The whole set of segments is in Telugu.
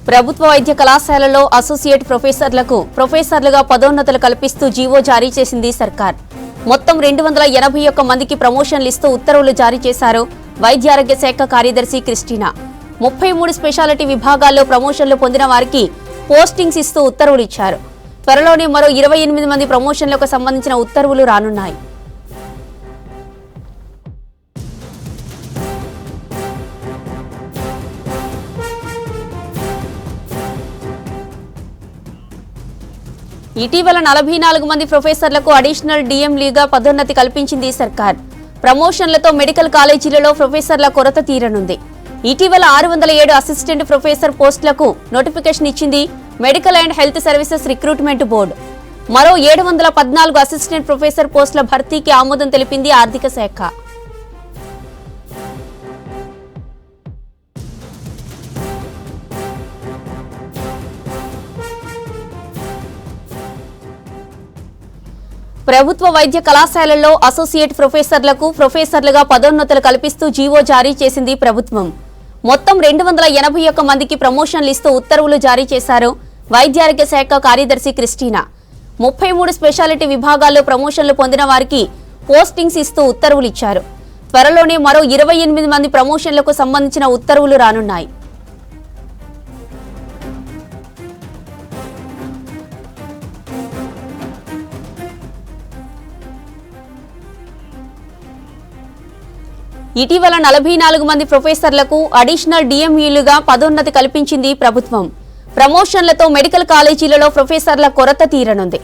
ప్రభుత్వ వైద్య కళాశాలలో అసోసియేట్ ప్రొఫెసర్లుగా పదోన్నతులు కల్పిస్తూ జీవో జారీ చేసింది సర్కార్. మొత్తం 281 మందికి ప్రమోషన్లు ఇస్తూ ఉత్తర్వులు జారీ చేశారు వైద్య ఆరోగ్య శాఖ కార్యదర్శి క్రిస్టినా. 33 స్పెషాలిటీ విభాగాల్లో ప్రమోషన్లు పొందిన వారికి పోస్టింగ్స్ ఇస్తూ ఉత్తర్వులు ఇచ్చారు. త్వరలోనే మరో 28 మంది ప్రమోషన్లకు సంబంధించిన ఉత్తర్వులు రానున్నాయి. ఇటీవల 44 మంది ప్రొఫెసర్లకు అడిషనల్ డిఎంలీగా పదోన్నతి కల్పించింది సర్కార్. ప్రమోషన్లతో మెడికల్ కాలేజీలలో ప్రొఫెసర్ల కొరత తీరనుంది. ఇటీవల 607 అసిస్టెంట్ ప్రొఫెసర్ పోస్టులకు నోటిఫికేషన్ ఇచ్చింది medical and health services recruitment board. మరో 714 అసిస్టెంట్ ప్రొఫెసర్ పోస్టుల భర్తీకి ఆమోదం తెలిపింది ఆర్థిక శాఖ. ప్రభుత్వ వైద్య కళాశాలల్లో అసోసియేట్ ప్రొఫెసర్లుగా పదోన్నతులు కల్పిస్తూ జీవో జారీ చేసింది ప్రభుత్వం. మొత్తం 281 మందికి ప్రమోషన్లు ఇస్తూ ఉత్తర్వులు జారీ చేశారు వైద్య ఆరోగ్య శాఖ కార్యదర్శి క్రిస్టినా. 33 స్పెషాలిటీ విభాగాల్లో ప్రమోషన్లు పొందిన వారికి పోస్టింగ్స్ ఇస్తూ ఉత్తర్వులు ఇచ్చారు. త్వరలోనే మరో 28 మంది ప్రమోషన్లకు సంబంధించిన ఉత్తర్వులు రానున్నాయి. ఇటీవల 44 మంది ప్రొఫెసర్లకు అడిషనల్ డిఎంఈలుగా పదోన్నతి కల్పించింది ప్రభుత్వం. ప్రమోషన్లతో మెడికల్ కాలేజీలలో ప్రొఫెసర్ల కొరత తీరనుంది.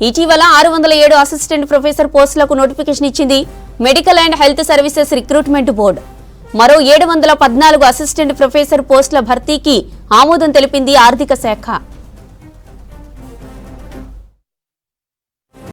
ఇటీవల 607 అసిస్టెంట్ ప్రొఫెసర్ పోస్టులకు నోటిఫికేషన్ ఇచ్చింది medical and health services recruitment board. మరో 714 అసిస్టెంట్ ప్రొఫెసర్ పోస్టుల భర్తీకి ఆమోదం తెలిపింది ఆర్థిక శాఖ.